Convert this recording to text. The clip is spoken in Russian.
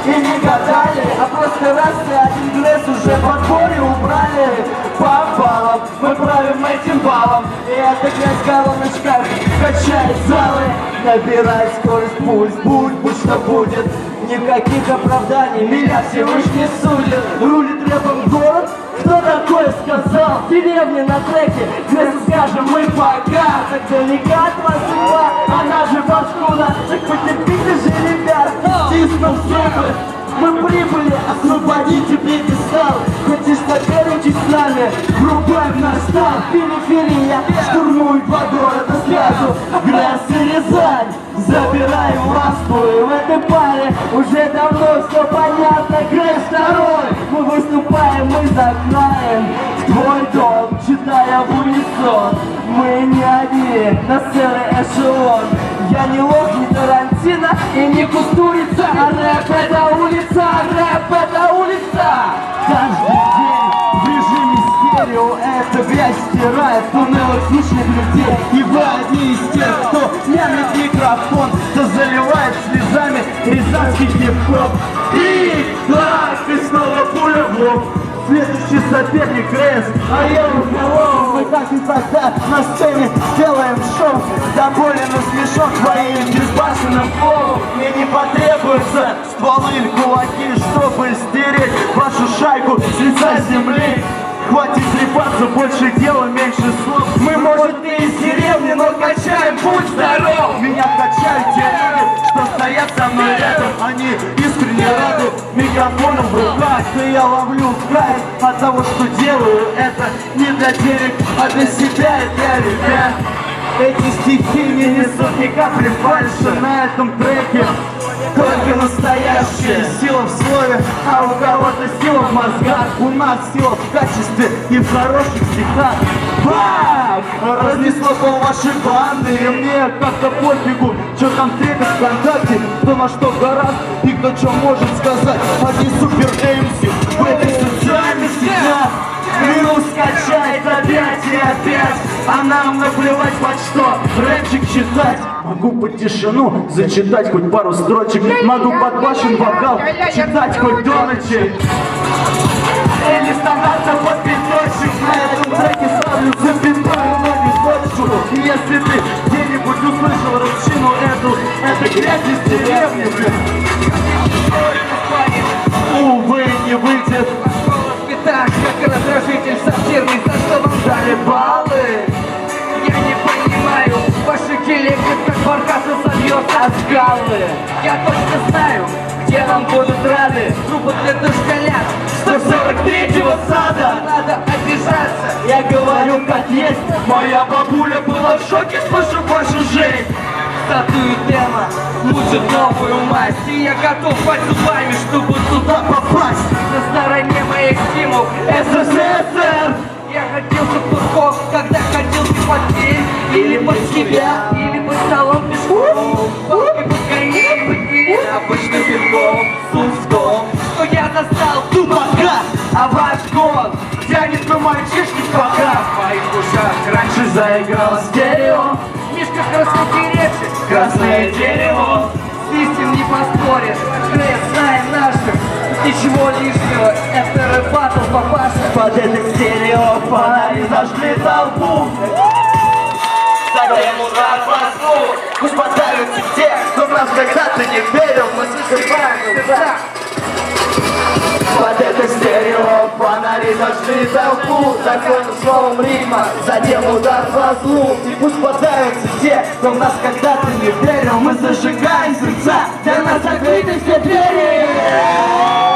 и не гадали, а просто раз и один гресс уже подборе убрали. По баллам мы правим этим баллом, и эта грязь колоночка качает залы. Набирай скорость, пусть будь что будет. Никаких оправданий, меня Всевышний судит. Рулит рэпом город, кто такое сказал? Деревня на треке, где скажем мы пока. Так далека от вас судьба, она же паскуда. Так потерпите же, ребят, стиснув зубы. Мы прибыли, освободите пьедестал. Хочешь соперничать с нами, врубаем наш стал. Периферия штурмует два города сразу. Грязь и Рязань, забираем ласку. И в этой паре уже давно все понятно. Грязь второй, мы выступаем, мы закроем твой дом, читая в унисон. Мы не одни, нас целый эшелон. Я не лох, не Тарантино и не Кустурица, а рэп это улица, рэп это улица. Каждый день в режиме стерео эта грязь стирает в туннелах слушных людей. И вы одни из тех, кто мямит микрофон, кто заливает слезами рязанский хип-хоп. И так, и снова пуля в лоб. Следующий соперник Грейс, а я руководил. Мы так и тогда на сцене делаем шоу. До боли на смешок твоим безбашенным флоу. Мне не потребуется стволы или кулаки, чтобы стереть вашу шайку с лица земли. Хватит трепаться, больше дела, меньше слов. Мы, может, и из деревни, но качаем, будь здоров. Меня качают те люди, что стоят со мной рядом. Они искренне рады микрофоном в руках. И я ловлю кайф от того, что делаю. Это не для денег, а для себя и для ребят. Эти стихи не несут ни капли фальши на этом треке. Только настоящая сила в слове, а у кого-то сила в мозгах. У нас сила в качестве и в хороших стихах. Бах! Разнесло пол вашей банды, и мне как-то пофигу, что там трепет ВКонтакте, кто на что гораст и кто что может сказать. Один супер МС в этой социальной сетях минус качает опять и опять, а нам наплевать под что рэпчик читать. Могу под тишину зачитать хоть пару строчек, могу под башен вокал читать хоть до ночи. Или стандарта под пяточек, на этом треке ставлю запятую, но не точку. И если ты где-нибудь услышал рыбчину эту, это грязь из деревни, увы, не выйдет. Так, как раздражитель сортирный, за что вам дали баллы? Я не понимаю, ваши телеги как баркасы собьет от скалы. Я точно знаю, где нам будут рады. Трупы для дошколят 143-го сада. Надо обижаться, я говорю как есть. Моя бабуля была в шоке, слышу вашу жизнь. Статую демо мучат новую масть, и я готов под зубами, чтобы туда попасть. На стороне моих стимул СССР. Я ходился в Турков, когда ходил ты под дверь. Или под себя, или под столом пешком. Палкой под коней, обычным пинком. Суть в том, что я достал тупака, а ваш гон тянет на мальчишки пока. В моих ушах раньше заиграло стерео. Мишка краснокиречи, красное дерево. С истин не поспоришь, Грейс знаем наших. Ничего лишнего, это рэп-баттл, папаша. Под это стерео фонари зажгли толпу. Задаем удар по сну. Пусть подавятся те, кто в нас когда-то не верил. Мы созываем сердца. Под это стерео фонари зажгли толпу. Законным словом ритма, затем удар по злу. И пусть подавятся те, кто в нас когда-то не верил. Мы зажигаем сердца, для нас закрыты все двери.